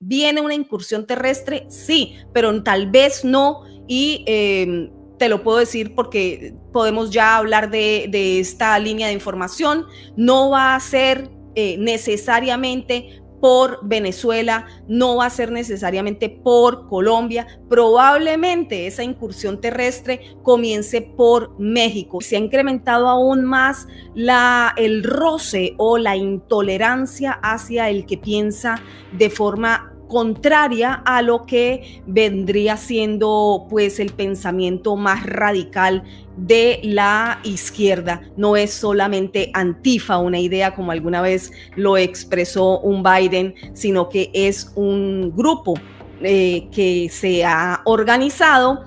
¿Viene una incursión terrestre? Sí, pero tal vez no. Y te lo puedo decir porque podemos ya hablar de esta línea de información. No va a ser necesariamente por Venezuela, no va a ser necesariamente por Colombia. Probablemente esa incursión terrestre comience por México. Se ha incrementado aún más el roce o la intolerancia hacia el que piensa de forma contraria a lo que vendría siendo pues el pensamiento más radical de la izquierda. No es solamente Antifa una idea como alguna vez lo expresó un Biden, sino que es un grupo que se ha organizado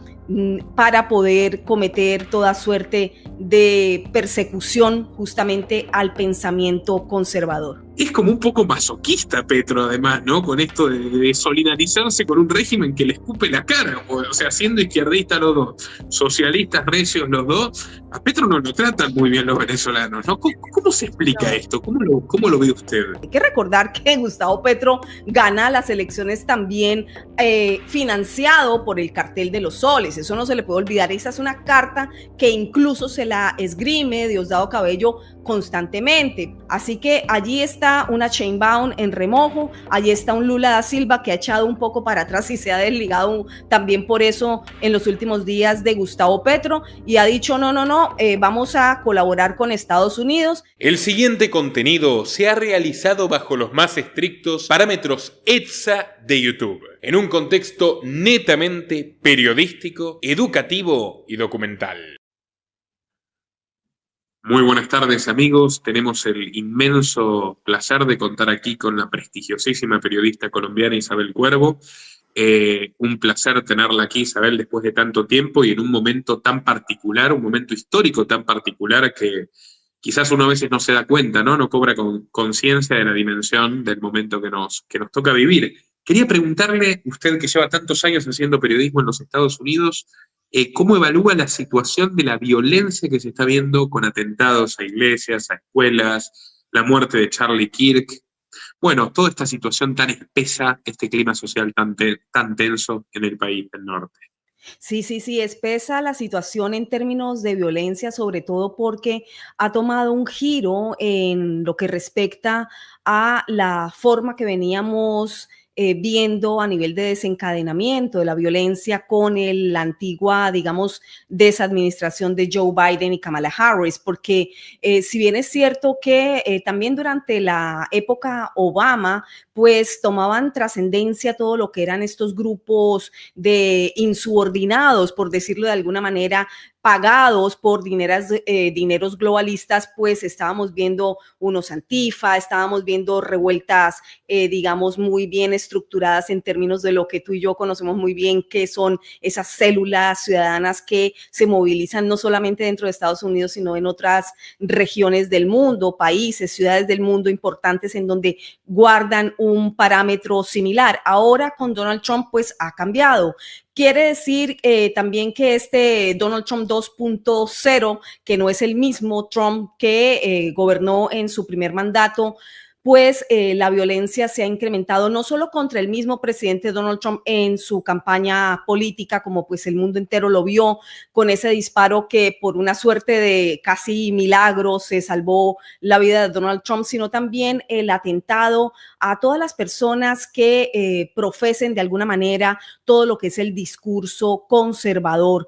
para poder cometer toda suerte de persecución justamente al pensamiento conservador. Es como un poco masoquista Petro, además, ¿no? Con esto de solidarizarse con un régimen que le escupe la cara. O sea, siendo izquierdistas los dos, socialistas recios los dos, a Petro no lo tratan muy bien los venezolanos, ¿no? ¿Cómo se explica esto? ¿Cómo lo ve usted? Hay que recordar que Gustavo Petro gana las elecciones también financiado por el cartel de los soles. Eso no se le puede olvidar. Esa es una carta que incluso se la esgrime Diosdado Cabello constantemente. Así que allí está una Sheinbaum en remojo, allí está un Lula da Silva que ha echado un poco para atrás y se ha desligado también por eso en los últimos días de Gustavo Petro y ha dicho no, vamos a colaborar con Estados Unidos. El siguiente contenido se ha realizado bajo los más estrictos parámetros ETSA de YouTube, en un contexto netamente periodístico, educativo y documental. Muy buenas tardes, amigos. Tenemos el inmenso placer de contar aquí con la prestigiosísima periodista colombiana Isabel Cuervo. Un placer tenerla aquí, Isabel, después de tanto tiempo y en un momento tan particular, un momento histórico tan particular que quizás uno a veces no se da cuenta, ¿no? No cobra conciencia de la dimensión del momento que nos toca vivir. Quería preguntarle, usted que lleva tantos años haciendo periodismo en los Estados Unidos, ¿cómo evalúa la situación de la violencia que se está viendo con atentados a iglesias, a escuelas, la muerte de Charlie Kirk? Bueno, toda esta situación tan espesa, este clima social tan tenso en el país del norte. Sí, espesa la situación en términos de violencia, sobre todo porque ha tomado un giro en lo que respecta a la forma que veníamos viendo a nivel de desencadenamiento de la violencia con la antigua, digamos, desadministración de Joe Biden y Kamala Harris, porque si bien es cierto que también durante la época Obama, pues tomaban trascendencia todo lo que eran estos grupos de insubordinados, por decirlo de alguna manera, pagados por dineros globalistas, pues estábamos viendo unos Antifa, estábamos viendo revueltas, digamos, muy bien estructuradas en términos de lo que tú y yo conocemos muy bien, que son esas células ciudadanas que se movilizan no solamente dentro de Estados Unidos, sino en otras regiones del mundo, países, ciudades del mundo importantes en donde guardan un parámetro similar. Ahora con Donald Trump, pues ha cambiado. Quiere decir también que este Donald Trump 2.0, que no es el mismo Trump que gobernó en su primer mandato, pues la violencia se ha incrementado no solo contra el mismo presidente Donald Trump en su campaña política, como pues el mundo entero lo vio con ese disparo que por una suerte de casi milagro se salvó la vida de Donald Trump, sino también el atentado a todas las personas que profesen de alguna manera todo lo que es el discurso conservador.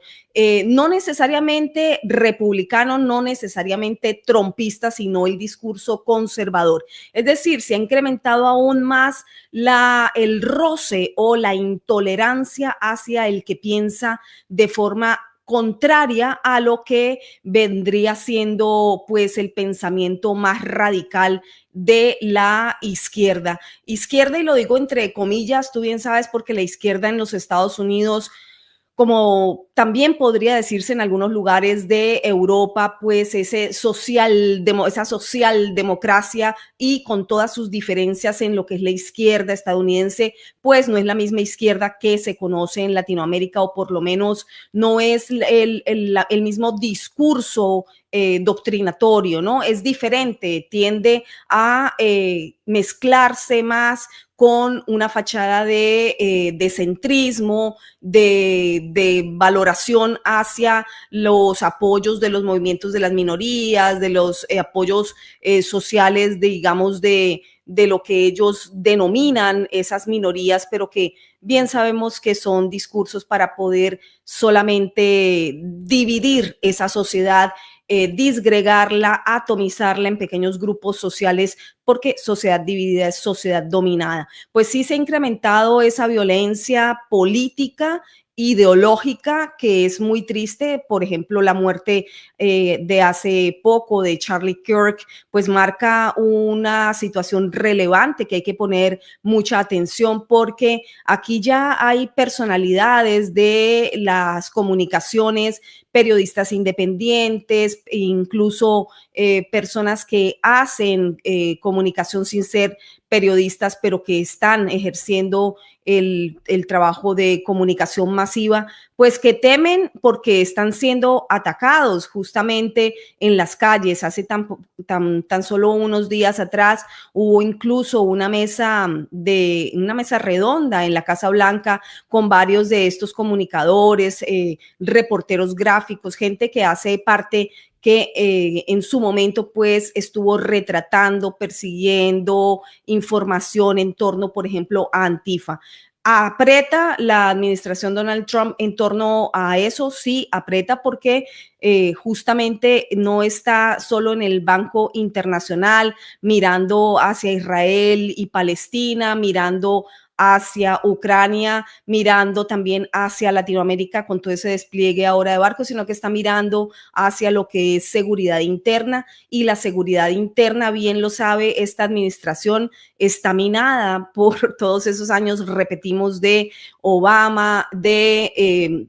No necesariamente republicano, no necesariamente trumpista, sino el discurso conservador. Es decir, se ha incrementado aún más el roce o la intolerancia hacia el que piensa de forma contraria a lo que vendría siendo pues el pensamiento más radical de la izquierda. Izquierda, y lo digo entre comillas, tú bien sabes, porque la izquierda en los Estados Unidos, como también podría decirse en algunos lugares de Europa, pues esa socialdemocracia y con todas sus diferencias en lo que es la izquierda estadounidense, pues no es la misma izquierda que se conoce en Latinoamérica, o por lo menos no es el mismo discurso doctrinatorio, ¿no? Es diferente, tiende a mezclarse más con una fachada de centrismo, de valoración hacia los apoyos de los movimientos de las minorías, de los apoyos sociales, digamos, de lo que ellos denominan esas minorías, pero que bien sabemos que son discursos para poder solamente dividir esa sociedad, disgregarla, atomizarla en pequeños grupos sociales, porque sociedad dividida es sociedad dominada. Pues sí se ha incrementado esa violencia política, ideológica, que es muy triste. Por ejemplo, la muerte de hace poco de Charlie Kirk, pues marca una situación relevante que hay que poner mucha atención, porque aquí ya hay personalidades de las comunicaciones, periodistas independientes, incluso personas que hacen comunicación sin ser periodistas, pero que están ejerciendo el trabajo de comunicación masiva, pues que temen porque están siendo atacados justamente en las calles. Hace tan solo unos días atrás hubo incluso una mesa redonda en la Casa Blanca con varios de estos comunicadores, reporteros gráficos, gente que hace parte, que en su momento pues estuvo retratando, persiguiendo información en torno, por ejemplo, a Antifa. ¿Aprieta la administración Donald Trump en torno a eso? Sí, aprieta, porque justamente no está solo en el banco internacional mirando hacia Israel y Palestina, mirando hacia Ucrania, mirando también hacia Latinoamérica con todo ese despliegue ahora de barcos, sino que está mirando hacia lo que es seguridad interna, y la seguridad interna, bien lo sabe, esta administración está minada por todos esos años, repetimos, de Obama, de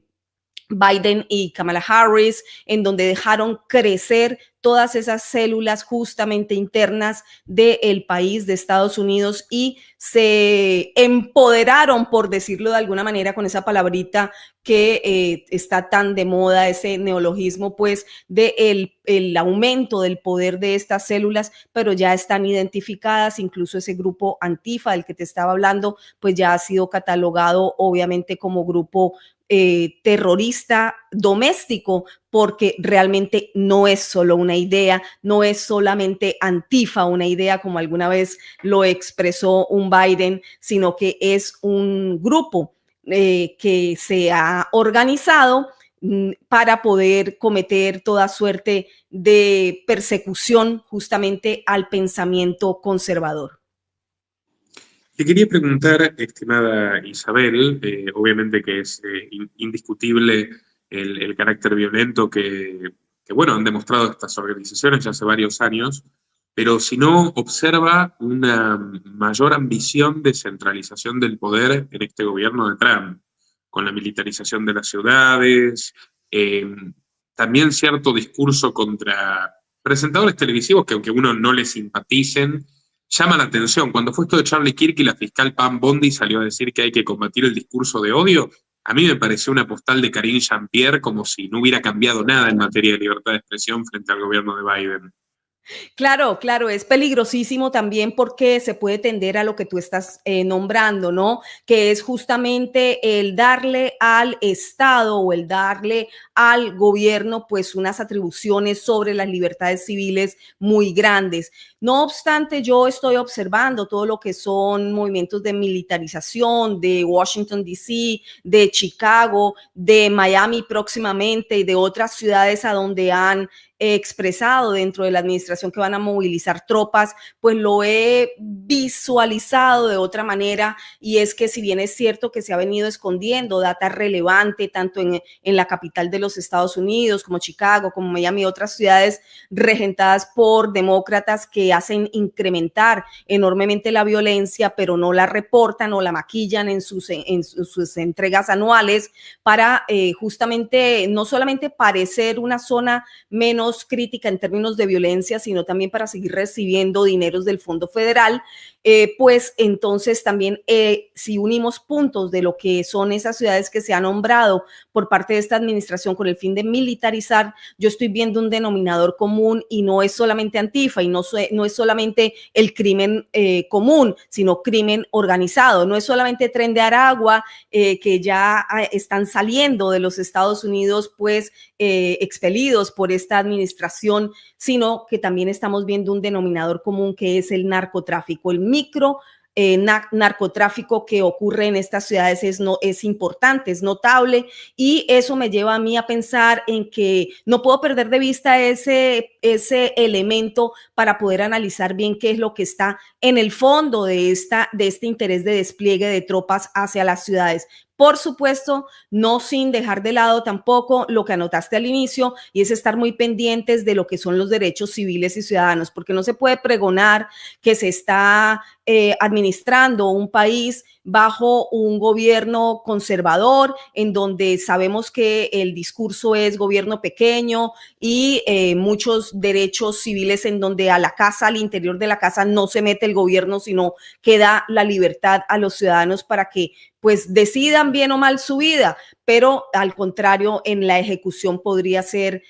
Biden y Kamala Harris, en donde dejaron crecer todas esas células justamente internas del país, de Estados Unidos, y se empoderaron, por decirlo de alguna manera, con esa palabrita que está tan de moda, ese neologismo, pues, de el aumento del poder de estas células, pero ya están identificadas. Incluso ese grupo Antifa del que te estaba hablando, pues ya ha sido catalogado obviamente como grupo terrorista doméstico, porque realmente no es solo una idea, no es solamente Antifa una idea, como alguna vez lo expresó un Biden, sino que es un grupo que se ha organizado para poder cometer toda suerte de persecución justamente al pensamiento conservador. Te quería preguntar, estimada Isabel, obviamente que es indiscutible el carácter violento bueno, han demostrado estas organizaciones ya hace varios años, pero si no observa una mayor ambición de centralización del poder en este gobierno de Trump, con la militarización de las ciudades, también cierto discurso contra presentadores televisivos que, aunque uno no les simpaticen, llama la atención. Cuando fue esto de Charlie Kirk y la fiscal Pam Bondi salió a decir que hay que combatir el discurso de odio, a mí me pareció una postal de Karine Jean-Pierre, como si no hubiera cambiado nada en materia de libertad de expresión frente al gobierno de Biden. Claro, claro, es peligrosísimo también, porque se puede tender a lo que tú estás nombrando, ¿no? Que es justamente el darle al Estado o el darle al gobierno pues unas atribuciones sobre las libertades civiles muy grandes. No obstante, yo estoy observando todo lo que son movimientos de militarización de Washington, D.C., de Chicago, de Miami próximamente, y de otras ciudades a donde han expresado dentro de la administración que van a movilizar tropas. Pues lo he visualizado de otra manera, y es que, si bien es cierto que se ha venido escondiendo data relevante tanto en la capital de los Estados Unidos como Chicago, como Miami y otras ciudades regentadas por demócratas, que hacen incrementar enormemente la violencia, pero no la reportan o la maquillan en sus entregas anuales para justamente no solamente parecer una zona menos menos crítica en términos de violencia, sino también para seguir recibiendo dineros del Fondo Federal, pues entonces también si unimos puntos de lo que son esas ciudades que se han nombrado por parte de esta administración con el fin de militarizar, yo estoy viendo un denominador común y no es solamente Antifa y no es solamente el crimen común, sino crimen organizado, no es solamente Tren de Aragua que ya están saliendo de los Estados Unidos pues expelidos por esta administración, sino que también estamos viendo un denominador común que es el narcotráfico, el micro narcotráfico que ocurre en estas ciudades es importante, es notable, y eso me lleva a mí a pensar en que no puedo perder de vista ese elemento para poder analizar bien qué es lo que está en el fondo de este interés de despliegue de tropas hacia las ciudades. Por supuesto, no sin dejar de lado tampoco lo que anotaste al inicio, y es estar muy pendientes de lo que son los derechos civiles y ciudadanos, porque no se puede pregonar que se está administrando un país bajo un gobierno conservador, en donde sabemos que el discurso es gobierno pequeño y muchos derechos civiles en donde a la casa, al interior de la casa, no se mete el gobierno, sino que da la libertad a los ciudadanos para que pues decidan bien o mal su vida, pero al contrario, en la ejecución podría ser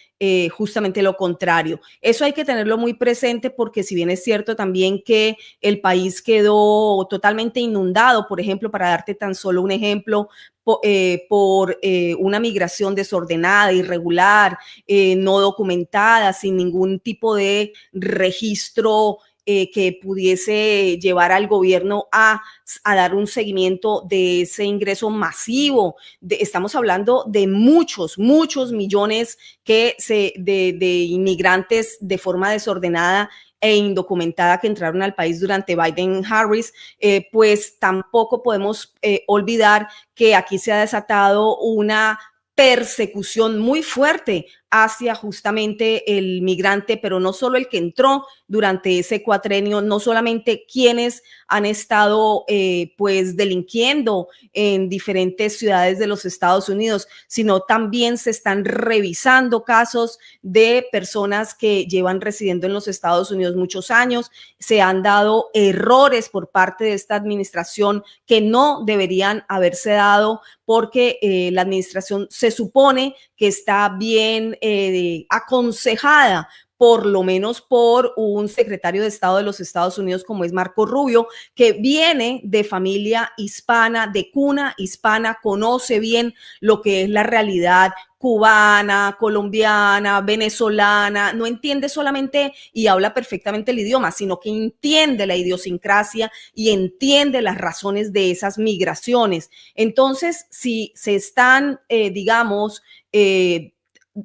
justamente lo contrario. Eso hay que tenerlo muy presente porque si bien es cierto también que el país quedó totalmente inundado, por ejemplo, para darte tan solo un ejemplo, por una migración desordenada, irregular, no documentada, sin ningún tipo de registro que pudiese llevar al gobierno a dar un seguimiento de ese ingreso masivo. Estamos hablando de muchos millones de inmigrantes de forma desordenada e indocumentada que entraron al país durante Biden-Harris, pues tampoco podemos olvidar que aquí se ha desatado una persecución muy fuerte hacia justamente el migrante, pero no solo el que entró durante ese cuatrenio, no solamente quienes han estado pues delinquiendo en diferentes ciudades de los Estados Unidos, sino también se están revisando casos de personas que llevan residiendo en los Estados Unidos muchos años. Se han dado errores por parte de esta administración que no deberían haberse dado porque la administración se supone que está bien aconsejada por lo menos por un secretario de Estado de los Estados Unidos como es Marco Rubio, que viene de familia hispana, de cuna hispana, conoce bien lo que es la realidad cubana, colombiana, venezolana, no entiende solamente y habla perfectamente el idioma, sino que entiende la idiosincrasia y entiende las razones de esas migraciones. Entonces, si se están,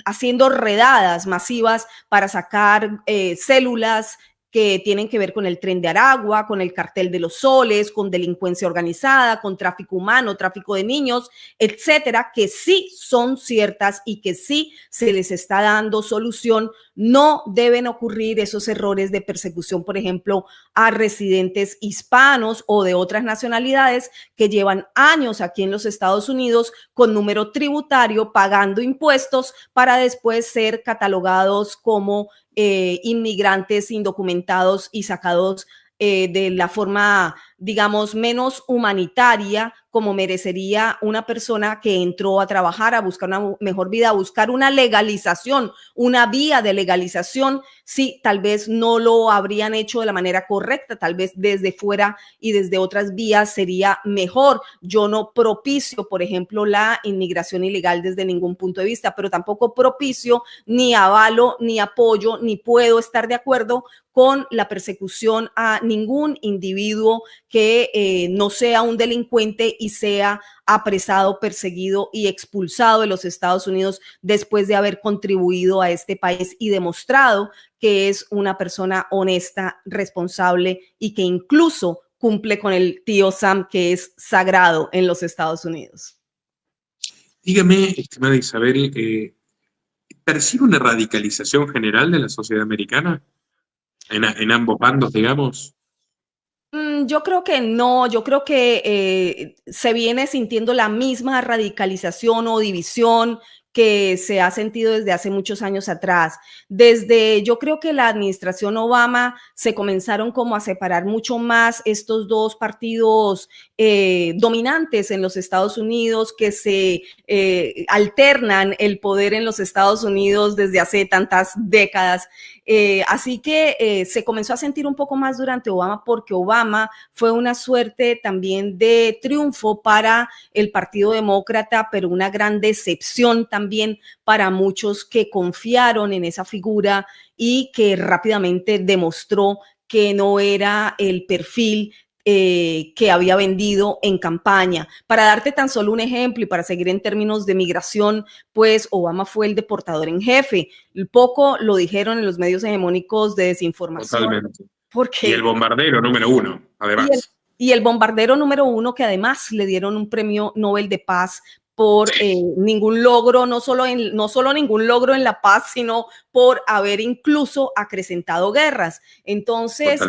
haciendo redadas masivas para sacar células que tienen que ver con el Tren de Aragua, con el Cartel de los Soles, con delincuencia organizada, con tráfico humano, tráfico de niños, etcétera, que sí son ciertas y que sí se les está dando solución. No deben ocurrir esos errores de persecución, por ejemplo, a residentes hispanos o de otras nacionalidades que llevan años aquí en los Estados Unidos con número tributario, pagando impuestos para después ser catalogados como inmigrantes indocumentados y sacados de la forma, digamos, menos humanitaria como merecería una persona que entró a trabajar, a buscar una mejor vida, a buscar una legalización, una vía de legalización. Sí, tal vez no lo habrían hecho de la manera correcta, tal vez desde fuera y desde otras vías sería mejor. Yo no propicio, por ejemplo, la inmigración ilegal desde ningún punto de vista, pero tampoco propicio, ni avalo, ni apoyo, ni puedo estar de acuerdo con la persecución a ningún individuo que no sea un delincuente y sea apresado, perseguido y expulsado de los Estados Unidos después de haber contribuido a este país y demostrado que es una persona honesta, responsable y que incluso cumple con el tío Sam, que es sagrado en los Estados Unidos. Dígame, estimada Isabel, ¿percibe una radicalización general de la sociedad americana? En ambos bandos, digamos. Yo creo que no, yo creo que se viene sintiendo la misma radicalización o división que se ha sentido desde hace muchos años atrás. Yo creo que la administración Obama se comenzaron como a separar mucho más estos dos partidos dominantes en los Estados Unidos, que se alternan el poder en los Estados Unidos desde hace tantas décadas. Así que se comenzó a sentir un poco más durante Obama, porque Obama fue una suerte también de triunfo para el Partido Demócrata, pero una gran decepción también para muchos que confiaron en esa figura y que rápidamente demostró que no era el perfil que había vendido en campaña. Para darte tan solo un ejemplo y para seguir en términos de migración, pues Obama fue el deportador en jefe. Poco lo dijeron en los medios hegemónicos de desinformación. Totalmente. Porque, y el bombardero número 1, además. Y el bombardero número 1, que además le dieron un premio Nobel de Paz por ningún logro, no solo ningún logro en la paz, sino por haber incluso acrecentado guerras. Entonces,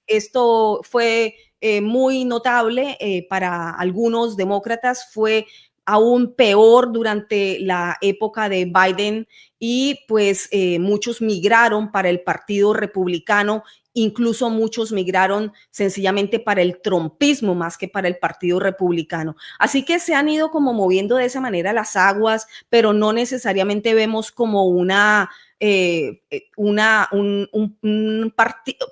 esto fue muy notable para algunos demócratas, fue aún peor durante la época de Biden y pues muchos migraron para el Partido Republicano. Incluso muchos migraron sencillamente para el trumpismo más que para el Partido Republicano. Así que se han ido como moviendo de esa manera las aguas, pero no necesariamente vemos como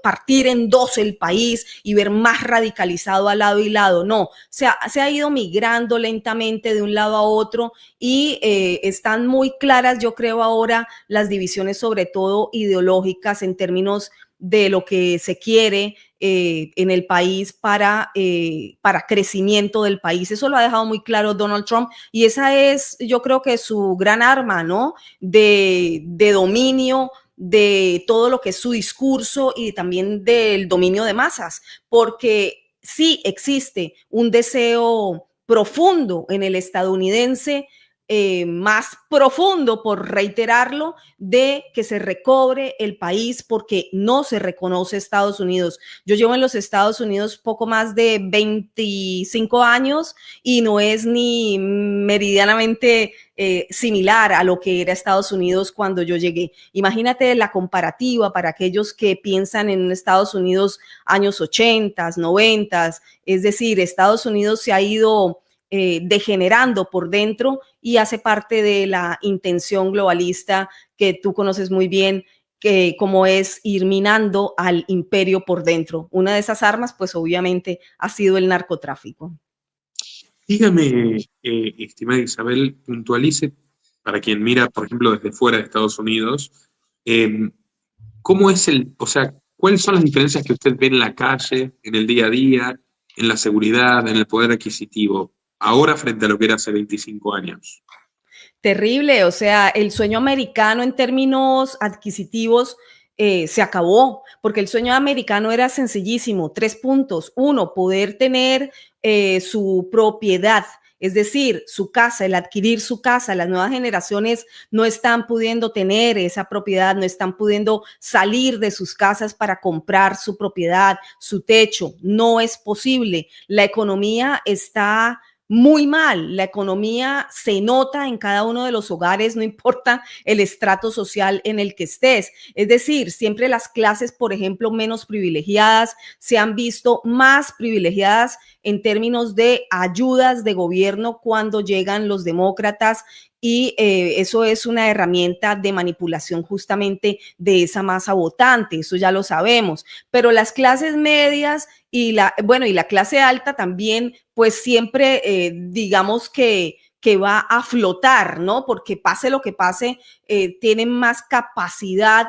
partir en dos el país y ver más radicalizado al lado y lado. No, se ha ido migrando lentamente de un lado a otro y están muy claras, yo creo ahora, las divisiones sobre todo ideológicas en términos de lo que se quiere en el país para crecimiento del país. Eso lo ha dejado muy claro Donald Trump y esa es, yo creo que su gran arma, ¿no? De dominio de todo lo que es su discurso y también del dominio de masas, porque sí existe un deseo profundo en el estadounidense, más profundo, por reiterarlo, de que se recobre el país, porque no se reconoce Estados Unidos. Yo llevo en los Estados Unidos poco más de 25 años y no es ni meridianamente similar a lo que era Estados Unidos cuando yo llegué. Imagínate la comparativa para aquellos que piensan en Estados Unidos años 80, 90, es decir, Estados Unidos se ha ido degenerando por dentro y hace parte de la intención globalista que tú conoces muy bien, que como es ir minando al imperio por dentro. Una de esas armas, pues obviamente, ha sido el narcotráfico. Dígame, estimada Isabel, puntualice para quien mira, por ejemplo, desde fuera de Estados Unidos, ¿cómo es o sea, cuáles son las diferencias que usted ve en la calle, en el día a día, en la seguridad, en el poder adquisitivo, ahora frente a lo que era hace 25 años? Terrible, o sea, el sueño americano en términos adquisitivos se acabó, porque el sueño americano era sencillísimo, 3 puntos. 1, poder tener su propiedad, es decir, su casa, el adquirir su casa. Las nuevas generaciones no están pudiendo tener esa propiedad, no están pudiendo salir de sus casas para comprar su propiedad, su techo. No es posible. La economía está muy mal, la economía se nota en cada uno de los hogares, no importa el estrato social en el que estés. Es decir, siempre las clases, por ejemplo, menos privilegiadas, se han visto más privilegiadas en términos de ayudas de gobierno cuando llegan los demócratas y eso es una herramienta de manipulación justamente de esa masa votante, eso ya lo sabemos, pero las clases medias y la clase alta también, pues siempre digamos que va a flotar, ¿no? Porque pase lo que pase, tienen más capacidad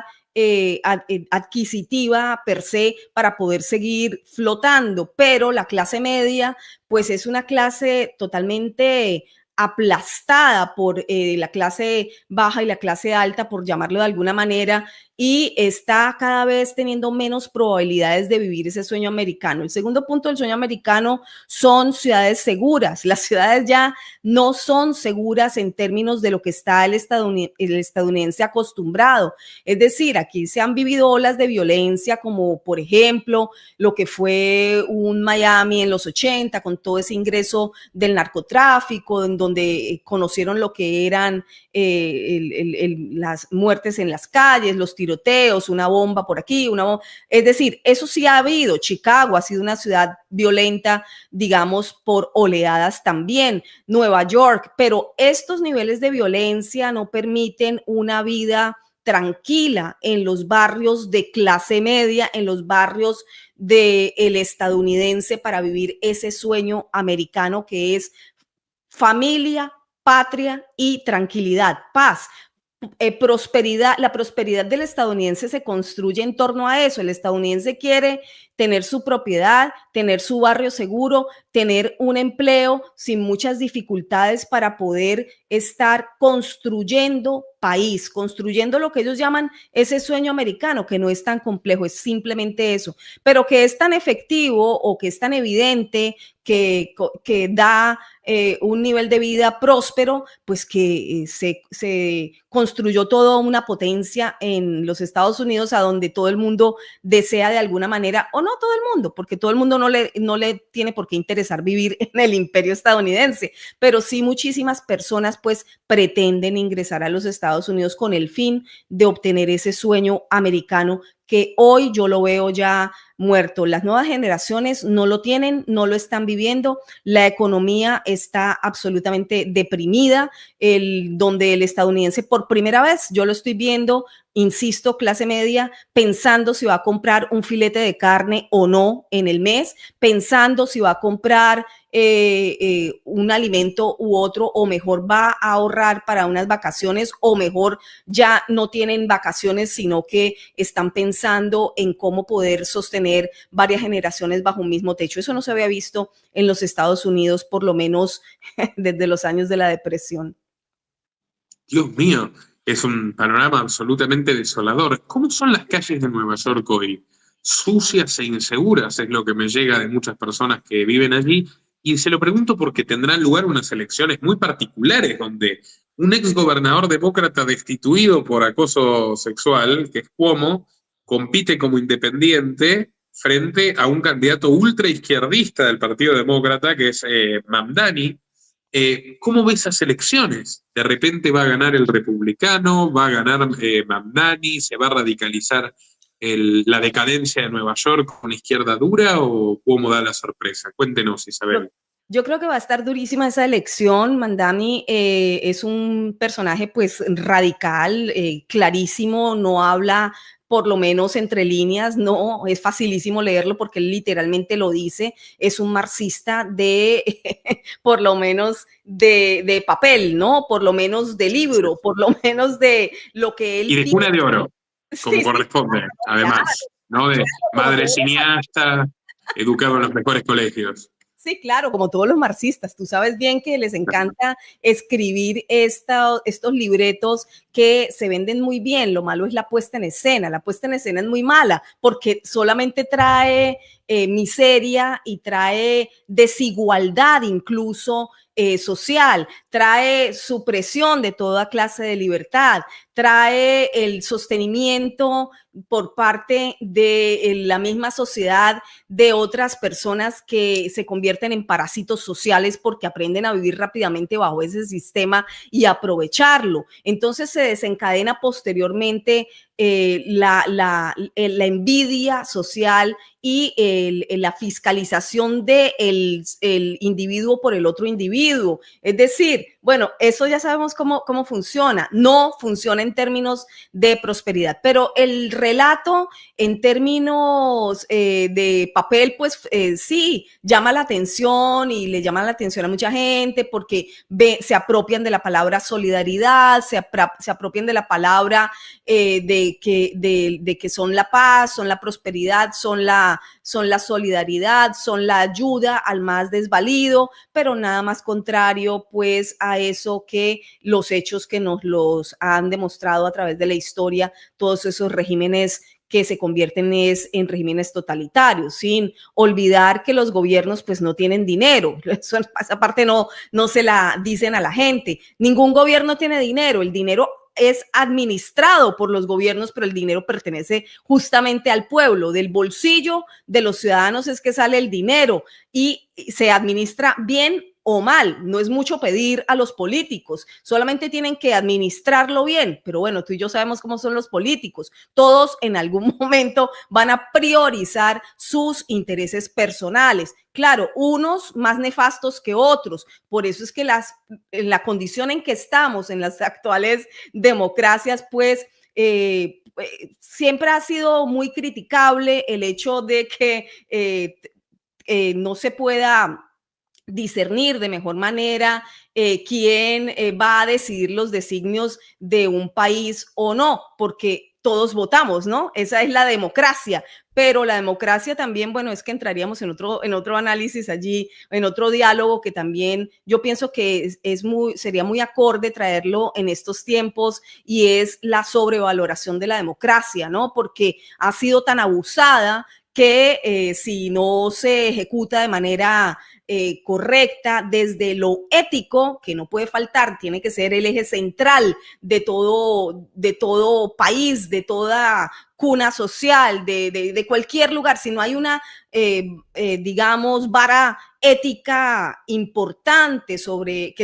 adquisitiva per se para poder seguir flotando, pero la clase media, pues es una clase totalmente aplastada por la clase baja y la clase alta, por llamarlo de alguna manera, y está cada vez teniendo menos probabilidades de vivir ese sueño americano. El segundo punto del sueño americano son ciudades seguras. Las ciudades ya no son seguras en términos de lo que está el estadounidense acostumbrado. Es decir, aquí se han vivido olas de violencia, como por ejemplo lo que fue un Miami en los 80, con todo ese ingreso del narcotráfico, en donde donde conocieron lo que eran las muertes en las calles, los tiroteos, una bomba por aquí, una bomba. Es decir, eso sí ha habido. Chicago ha sido una ciudad violenta, digamos, por oleadas también, Nueva York, pero estos niveles de violencia no permiten una vida tranquila en los barrios de clase media, en los barrios del estadounidense, para vivir ese sueño americano que es familia, patria y tranquilidad, paz. Prosperidad, la prosperidad del estadounidense se construye en torno a eso. El estadounidense quiere tener su propiedad, tener su barrio seguro, tener un empleo sin muchas dificultades para poder estar construyendo país, construyendo lo que ellos llaman ese sueño americano, que no es tan complejo, es simplemente eso, pero que es tan efectivo o que es tan evidente que da un nivel de vida próspero, pues que se construyó toda una potencia en los Estados Unidos, a donde todo el mundo desea de alguna manera, o no todo el mundo, porque todo el mundo no le tiene por qué interesar vivir en el imperio estadounidense, pero sí muchísimas personas pues pretenden ingresar a los Estados Unidos con el fin de obtener ese sueño americano que hoy yo lo veo ya muerto. Las nuevas generaciones no lo tienen, no lo están viviendo. La economía está absolutamente deprimida, donde el estadounidense por primera vez, yo lo estoy viendo, insisto, clase media, pensando si va a comprar un filete de carne o no en el mes, pensando si va a comprar un alimento u otro, o mejor va a ahorrar para unas vacaciones, o mejor ya no tienen vacaciones, sino que están pensando en cómo poder sostener varias generaciones bajo un mismo techo. Eso no se había visto en los Estados Unidos, por lo menos desde los años de la depresión. Dios mío, es un panorama absolutamente desolador. ¿Cómo son las calles de Nueva York hoy? Sucias e inseguras es lo que me llega de muchas personas que viven allí. Y se lo pregunto porque tendrán lugar unas elecciones muy particulares donde un exgobernador demócrata destituido por acoso sexual, que es Cuomo, compite como independiente frente a un candidato ultra izquierdista del Partido Demócrata, que es Mamdani. ¿Cómo ves esas elecciones? ¿De repente va a ganar el republicano, va a ganar Mamdani, se va a radicalizar la decadencia de Nueva York con izquierda dura, o cómo da la sorpresa? Cuéntenos, Isabel. Yo creo que va a estar durísima esa elección. Mamdani es un personaje pues radical, clarísimo, no habla por lo menos entre líneas, no, es facilísimo leerlo porque él literalmente lo dice, es un marxista por lo menos de papel, ¿no? Por lo menos de libro, por lo menos de lo que él... Y de cuna de oro, como sí, corresponde, además, ¿no? De madre cineasta, educado en los mejores colegios. Sí, claro, como todos los marxistas, tú sabes bien que les encanta escribir estos libretos que se venden muy bien. Lo malo es la puesta en escena. La puesta en escena es muy mala porque solamente trae miseria y trae desigualdad incluso social, trae supresión de toda clase de libertad, trae el sostenimiento por parte de la misma sociedad de otras personas que se convierten en parásitos sociales porque aprenden a vivir rápidamente bajo ese sistema y aprovecharlo. Entonces se desencadena posteriormente la envidia social y la fiscalización del individuo por el otro individuo. Es decir, bueno, eso ya sabemos cómo funciona. No funciona en términos de prosperidad, pero el relato en términos de papel, pues sí, llama la atención y le llama la atención a mucha gente porque se apropian de la palabra solidaridad, se apropian de la palabra de que son la paz, son la prosperidad, son la solidaridad, son la ayuda al más desvalido, pero nada más contrario pues a eso que los hechos que nos los han demostrado a través de la historia, todos esos regímenes que se convierten en regímenes totalitarios, sin olvidar que los gobiernos pues no tienen dinero. Esa parte no se la dicen a la gente. Ningún gobierno tiene dinero, el dinero es administrado por los gobiernos, pero el dinero pertenece justamente al pueblo, del bolsillo de los ciudadanos es que sale el dinero y se administra bien o mal. No es mucho pedir a los políticos, solamente tienen que administrarlo bien. Pero bueno, tú y yo sabemos cómo son los políticos. Todos en algún momento van a priorizar sus intereses personales. Claro, unos más nefastos que otros. Por eso es que la condición en que estamos en las actuales democracias, pues siempre ha sido muy criticable el hecho de que no se pueda discernir de mejor manera quién va a decidir los designios de un país o no, porque todos votamos, ¿no? Esa es la democracia, pero la democracia también, bueno, es que entraríamos en otro análisis allí, en otro diálogo que también yo pienso que sería muy acorde traerlo en estos tiempos, y es la sobrevaloración de la democracia, ¿no? Porque ha sido tan abusada que si no se ejecuta de manera correcta desde lo ético, que no puede faltar, tiene que ser el eje central de todo país, de toda cuna social, de cualquier lugar. Si no hay una, digamos, vara ética importante sobre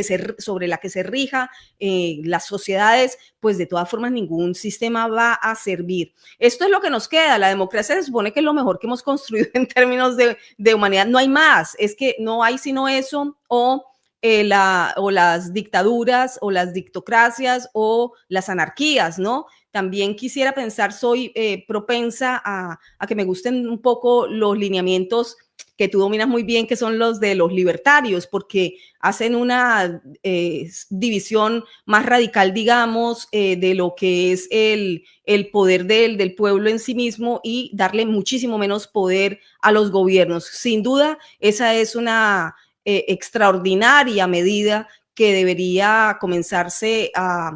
la que se rija las sociedades, pues de todas formas ningún sistema va a servir. Esto es lo que nos queda. La democracia se supone que es lo mejor que hemos construido en términos de humanidad. No hay más, es que no hay sino eso, o las dictaduras o las dictocracias o las anarquías, ¿no? También quisiera pensar, soy propensa a que me gusten un poco los lineamientos que tú dominas muy bien, que son los de los libertarios, porque hacen una división más radical, digamos, de lo que es el poder del pueblo en sí mismo, y darle muchísimo menos poder a los gobiernos. Sin duda, esa es una extraordinaria medida que debería comenzarse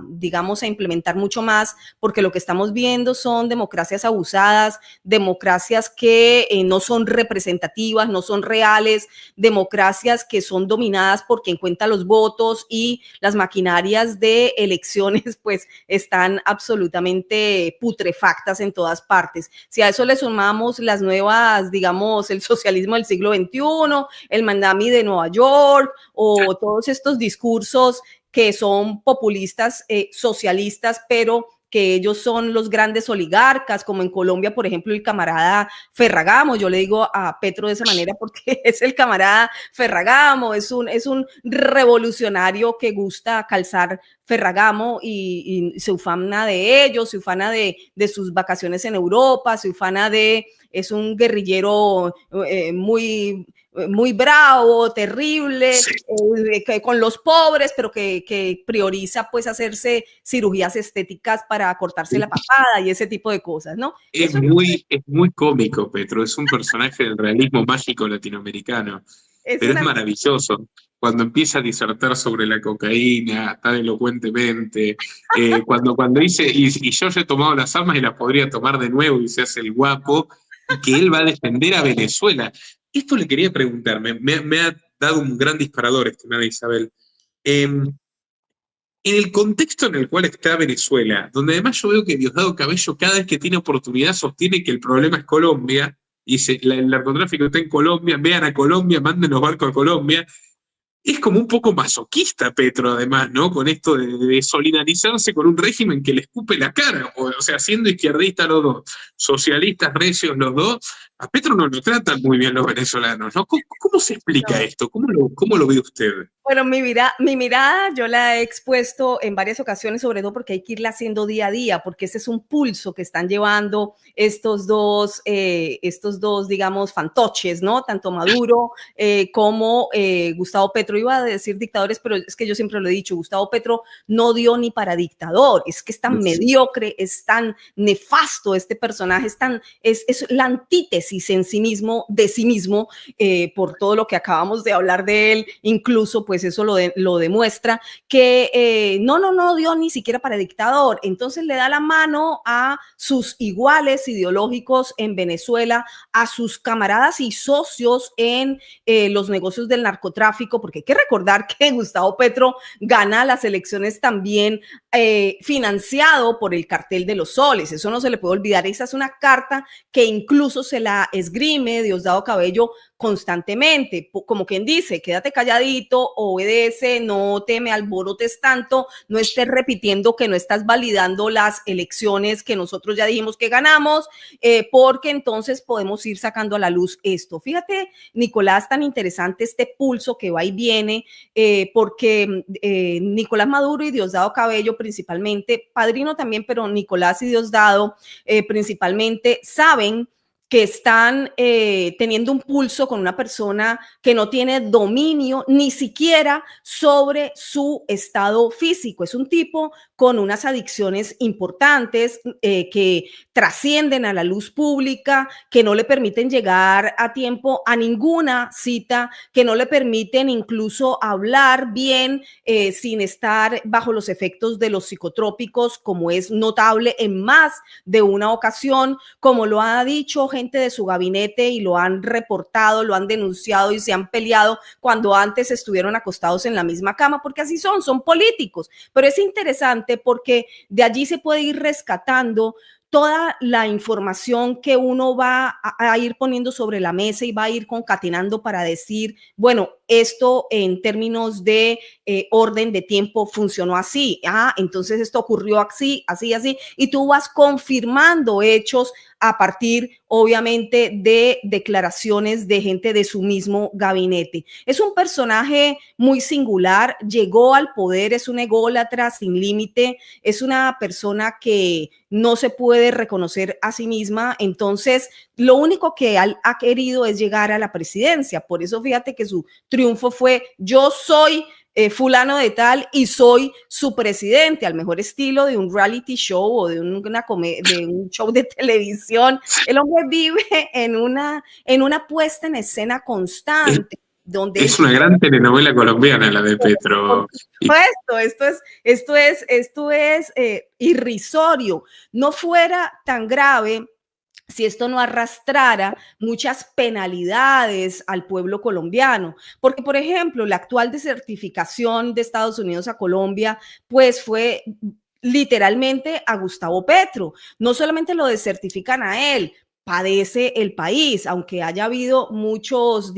digamos, a implementar mucho más, porque lo que estamos viendo son democracias abusadas, democracias que no son representativas, no son reales, democracias que son dominadas por quien cuenta los votos, y las maquinarias de elecciones pues están absolutamente putrefactas en todas partes. Si a eso le sumamos las nuevas, digamos, el socialismo del siglo XXI, el Mandami de Nueva York, o todos estos discursos que son populistas, socialistas, pero que ellos son los grandes oligarcas, como en Colombia, por ejemplo, el camarada Ferragamo. Yo le digo a Petro de esa manera porque es el camarada Ferragamo, es un revolucionario que gusta calzar Ferragamo y se ufana de ellos, se ufana de sus vacaciones en Europa, es un guerrillero muy bravo, terrible, sí, con los pobres, pero que prioriza pues hacerse cirugías estéticas para cortarse la papada y ese tipo de cosas, ¿no? Es muy cómico, Petro, es un personaje del realismo mágico latinoamericano, pero es maravilloso. Cuando empieza a disertar sobre la cocaína, tan elocuentemente, cuando dice, y yo he tomado las armas y las podría tomar de nuevo, y se hace el guapo, y que él va a defender a Venezuela. Esto le quería preguntar, me ha dado un gran disparador, estimada Isabel. En el contexto en el cual está Venezuela, donde además yo veo que Diosdado Cabello cada vez que tiene oportunidad sostiene que el problema es Colombia, y dice, el narcotráfico está en Colombia, vean a Colombia, manden los barcos a Colombia. Es como un poco masoquista Petro, además, ¿no? Con esto de solidarizarse con un régimen que le escupe la cara. O sea, siendo izquierdistas los dos, socialistas recios los dos, a Petro no lo tratan muy bien los venezolanos, ¿no? ¿Cómo se explica esto? ¿Cómo lo ve usted? Bueno, mi mirada yo la he expuesto en varias ocasiones, sobre todo porque hay que irla haciendo día a día, porque ese es un pulso que están llevando estos dos, digamos, fantoches, ¿no? Tanto Maduro como Gustavo Petro. Iba a decir dictadores, pero es que yo siempre lo he dicho, Gustavo Petro no dio ni para dictador, es que es tan mediocre, es tan nefasto este personaje, es la antítesis en sí mismo, de sí mismo, por todo lo que acabamos de hablar de él, incluso pues eso lo demuestra, que no dio ni siquiera para dictador. Entonces le da la mano a sus iguales ideológicos en Venezuela, a sus camaradas y socios en los negocios del narcotráfico, porque hay que recordar que Gustavo Petro gana las elecciones también financiado por el cartel de los soles. Eso no se le puede olvidar. Esa es una carta que incluso se la esgrime Diosdado Cabello constantemente, como quien dice, quédate calladito obedece, no te me alborotes tanto, no estés repitiendo que no estás validando las elecciones que nosotros ya dijimos que ganamos, porque entonces podemos ir sacando a la luz esto. Fíjate, Nicolás, tan interesante este pulso que va y viene, porque Nicolás Maduro y Diosdado Cabello principalmente, Padrino también, pero Nicolás y Diosdado principalmente saben que están teniendo un pulso con una persona que no tiene dominio ni siquiera sobre su estado físico. Es un tipo con unas adicciones importantes que trascienden a la luz pública, que no le permiten llegar a tiempo a ninguna cita, que no le permiten incluso hablar bien sin estar bajo los efectos de los psicotrópicos, como es notable en más de una ocasión, como lo ha dicho gente de su gabinete y lo han reportado, lo han denunciado y se han peleado cuando antes estuvieron acostados en la misma cama, porque así son políticos. Pero es interesante porque de allí se puede ir rescatando toda la información que uno va a ir poniendo sobre la mesa y va a ir concatenando para decir, bueno, esto en términos de orden de tiempo funcionó así, entonces esto ocurrió así, y tú vas confirmando hechos a partir, obviamente, de declaraciones de gente de su mismo gabinete. Es un personaje muy singular, llegó al poder, es un ególatra sin límite, es una persona que no se puede reconocer a sí misma, entonces lo único que ha querido es llegar a la presidencia. Por eso fíjate que su triunfo fue: yo soy fulano de tal y soy su presidente, al mejor estilo de un reality show o de un show de televisión. El hombre vive en una puesta en escena constante. Donde es una gran telenovela colombiana la de Petro. Esto es irrisorio. No fuera tan grave si esto no arrastrara muchas penalidades al pueblo colombiano. Porque, por ejemplo, la actual desertificación de Estados Unidos a Colombia, pues fue literalmente a Gustavo Petro. No solamente lo desertifican a él, padece el país, aunque haya habido muchos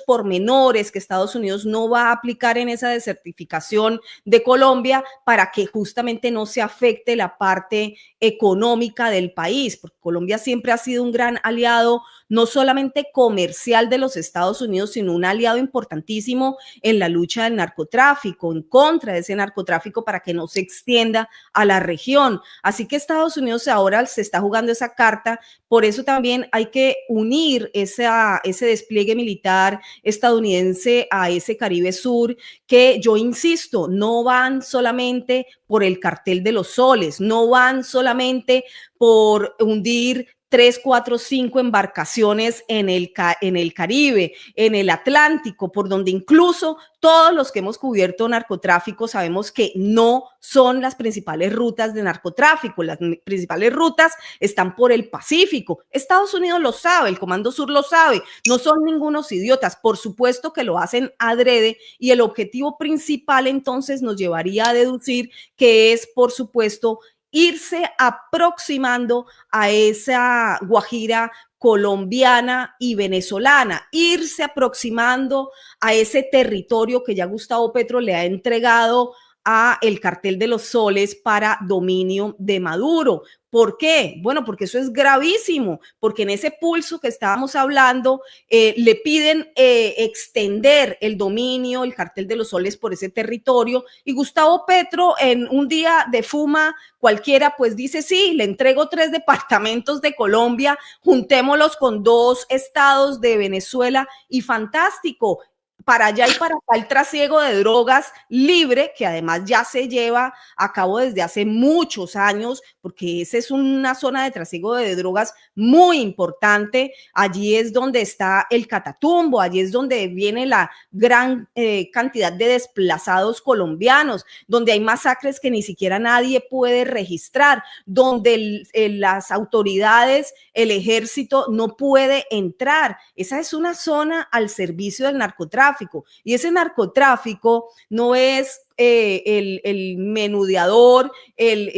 pormenores que Estados Unidos no va a aplicar en esa desertificación de Colombia para que justamente no se afecte la parte económica del país, porque Colombia siempre ha sido un gran aliado, no solamente comercial de los Estados Unidos, sino un aliado importantísimo en la lucha del narcotráfico, en contra de ese narcotráfico para que no se extienda a la región. Así que Estados Unidos ahora se está jugando esa carta, por eso también hay que unir ese despliegue militar estadounidense a ese Caribe Sur, que yo insisto, no van solamente por el cartel de los soles, no van solamente por hundir 3, 4, 5 embarcaciones en el Caribe, en el Atlántico, por donde incluso todos los que hemos cubierto narcotráfico sabemos que no son las principales rutas de narcotráfico. Las principales rutas están por el Pacífico. Estados Unidos lo sabe, el Comando Sur lo sabe, no son ningunos idiotas, por supuesto que lo hacen adrede, y el objetivo principal entonces nos llevaría a deducir que es, por supuesto, irse aproximando a esa Guajira colombiana y venezolana, irse aproximando a ese territorio que ya Gustavo Petro le ha entregado a el cartel de los soles para dominio de Maduro. ¿Por qué? Bueno, porque eso es gravísimo, porque en ese pulso que estábamos hablando le piden extender el dominio, el cartel de los soles por ese territorio, y Gustavo Petro en un día de fuma cualquiera pues dice: sí, le entrego 3 departamentos de Colombia, juntémoslos con 2 estados de Venezuela y fantástico. Para allá y para acá el trasiego de drogas libre, que además ya se lleva a cabo desde hace muchos años, porque esa es una zona de trasiego de drogas muy importante. Allí es donde está el Catatumbo, allí es donde viene la gran cantidad de desplazados colombianos, donde hay masacres que ni siquiera nadie puede registrar, donde las autoridades, el ejército no puede entrar. Esa es una zona al servicio del narcotráfico. narcotráfico. Y ese narcotráfico no es el menudeador,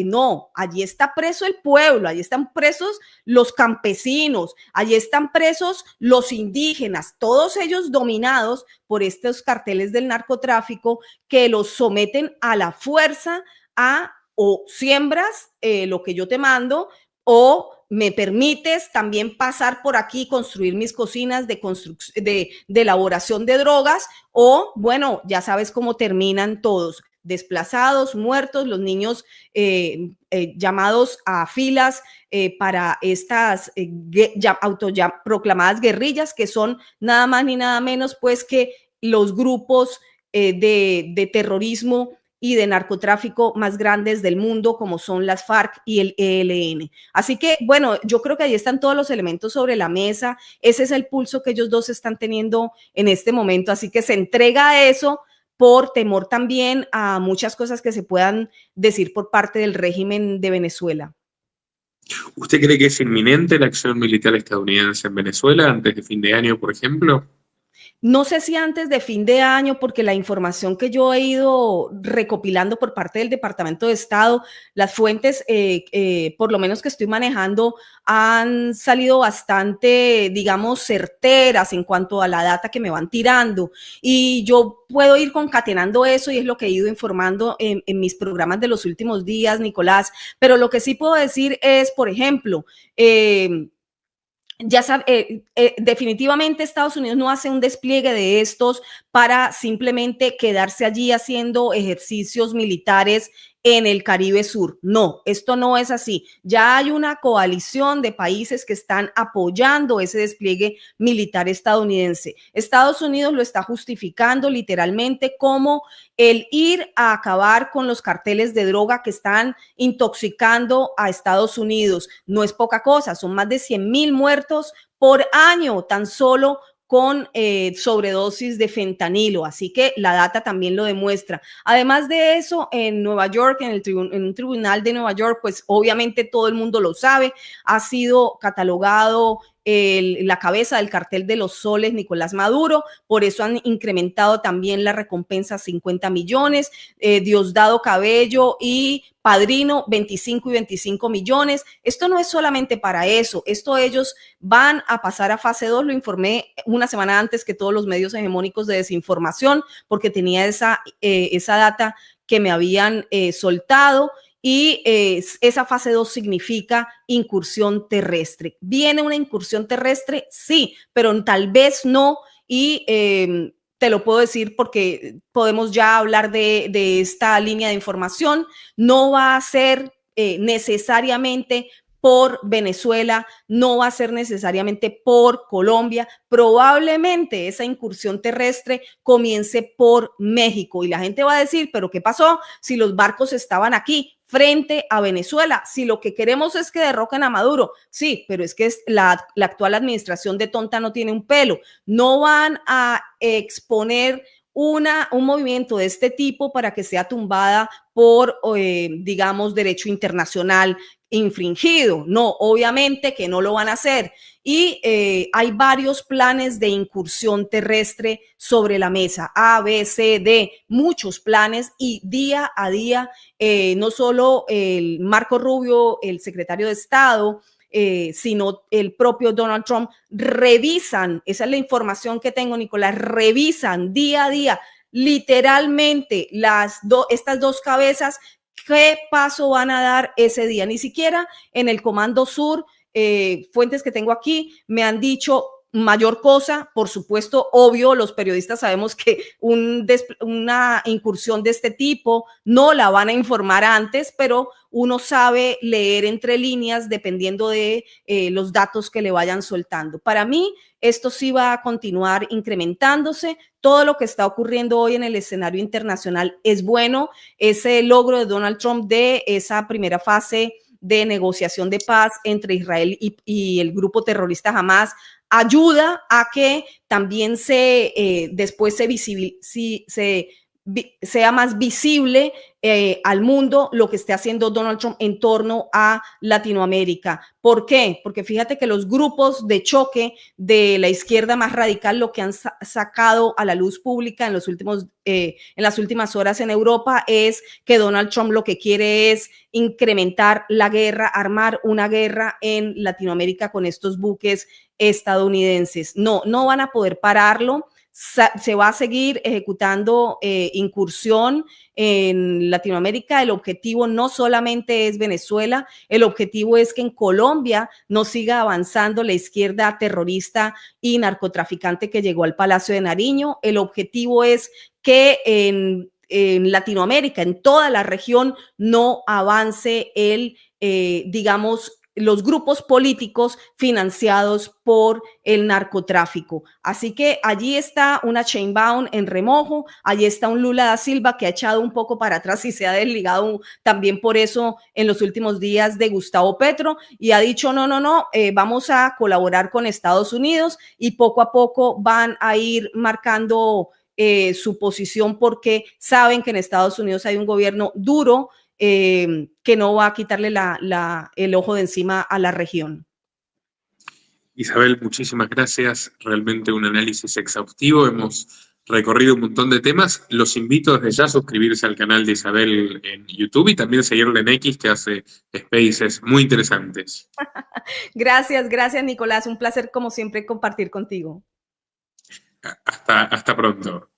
no, allí está preso el pueblo, allí están presos los campesinos, allí están presos los indígenas, todos ellos dominados por estos carteles del narcotráfico que los someten a la fuerza a o siembras lo que yo te mando o me permites también pasar por aquí, construir mis cocinas de elaboración de drogas o, bueno, ya sabes cómo terminan todos, desplazados, muertos, los niños llamados a filas para estas autoproclamadas guerrillas que son nada más ni nada menos pues que los grupos de terrorismo y de narcotráfico más grandes del mundo, como son las FARC y el ELN. Así que, bueno, yo creo que ahí están todos los elementos sobre la mesa. Ese es el pulso que ellos dos están teniendo en este momento. Así que se entrega a eso por temor también a muchas cosas que se puedan decir por parte del régimen de Venezuela. ¿Usted cree que es inminente la acción militar estadounidense en Venezuela antes de fin de año, por ejemplo? No sé si antes de fin de año, porque la información que yo he ido recopilando por parte del Departamento de Estado, las fuentes, por lo menos que estoy manejando, han salido bastante, digamos, certeras en cuanto a la data que me van tirando. Y yo puedo ir concatenando eso y es lo que he ido informando en mis programas de los últimos días, Nicolás. Pero lo que sí puedo decir es, por ejemplo, ya sabe, definitivamente Estados Unidos no hace un despliegue de estos para simplemente quedarse allí haciendo ejercicios militares en el Caribe Sur. No, esto no es así. Ya hay una coalición de países que están apoyando ese despliegue militar estadounidense. Estados Unidos lo está justificando literalmente como el ir a acabar con los carteles de droga que están intoxicando a Estados Unidos. No es poca cosa, son más de 100,000 muertos por año tan solo con sobredosis de fentanilo, así que la data también lo demuestra. Además de eso, en Nueva York, en un tribunal de Nueva York, pues obviamente todo el mundo lo sabe, ha sido catalogado la cabeza del cartel de los soles, Nicolás Maduro, por eso han incrementado también la recompensa a 50 millones, Diosdado Cabello y Padrino 25 y 25 millones. Esto no es solamente para eso, esto ellos van a pasar a fase 2, lo informé una semana antes que todos los medios hegemónicos de desinformación, porque tenía esa data que me habían soltado. Y esa fase 2 significa incursión terrestre. ¿Viene una incursión terrestre? Sí, pero tal vez no. Y te lo puedo decir porque podemos ya hablar de esta línea de información. No va a ser necesariamente por Venezuela, no va a ser necesariamente por Colombia, probablemente esa incursión terrestre comience por México y la gente va a decir, pero ¿qué pasó si los barcos estaban aquí frente a Venezuela? Si lo que queremos es que derroquen a Maduro, sí, pero es que la actual administración de tonta no tiene un pelo, no van a exponer un movimiento de este tipo para que sea tumbada por, digamos, derecho internacional infringido. No, obviamente que no lo van a hacer. Y hay varios planes de incursión terrestre sobre la mesa, A, B, C, D, muchos planes y día a día, no solo el Marco Rubio, el secretario de Estado, sino el propio Donald Trump, revisan, esa es la información que tengo, Nicolás, revisan día a día, literalmente estas dos cabezas, qué paso van a dar ese día. Ni siquiera en el Comando Sur, fuentes que tengo aquí me han dicho mayor cosa. Por supuesto, obvio, los periodistas sabemos que una incursión de este tipo no la van a informar antes, pero uno sabe leer entre líneas dependiendo de los datos que le vayan soltando. Para mí, esto sí va a continuar incrementándose. Todo lo que está ocurriendo hoy en el escenario internacional es bueno. Ese logro de Donald Trump de esa primera fase de negociación de paz entre Israel y el grupo terrorista Hamas ayuda a que también después sea más visible al mundo lo que esté haciendo Donald Trump en torno a Latinoamérica. ¿Por qué? Porque fíjate que los grupos de choque de la izquierda más radical lo que han sacado a la luz pública en las últimas horas en Europa es que Donald Trump lo que quiere es incrementar la guerra, armar una guerra en Latinoamérica con estos buques estadounidenses. No van a poder pararlo. Se va a seguir ejecutando incursión en Latinoamérica. El objetivo no solamente es Venezuela, el objetivo es que en Colombia no siga avanzando la izquierda terrorista y narcotraficante que llegó al Palacio de Nariño. El objetivo es que en Latinoamérica, en toda la región, no avance digamos, los grupos políticos financiados por el narcotráfico. Así que allí está una Sheinbaum en remojo, allí está un Lula da Silva que ha echado un poco para atrás y se ha desligado también por eso en los últimos días de Gustavo Petro y ha dicho no, vamos a colaborar con Estados Unidos y poco a poco van a ir marcando su posición porque saben que en Estados Unidos hay un gobierno duro que no va a quitarle el ojo de encima a la región. Isabel, muchísimas gracias. Realmente un análisis exhaustivo. Hemos recorrido un montón de temas. Los invito desde ya a suscribirse al canal de Isabel en YouTube y también seguirle en X, que hace spaces muy interesantes. Gracias, Nicolás. Un placer, como siempre, compartir contigo. Hasta pronto.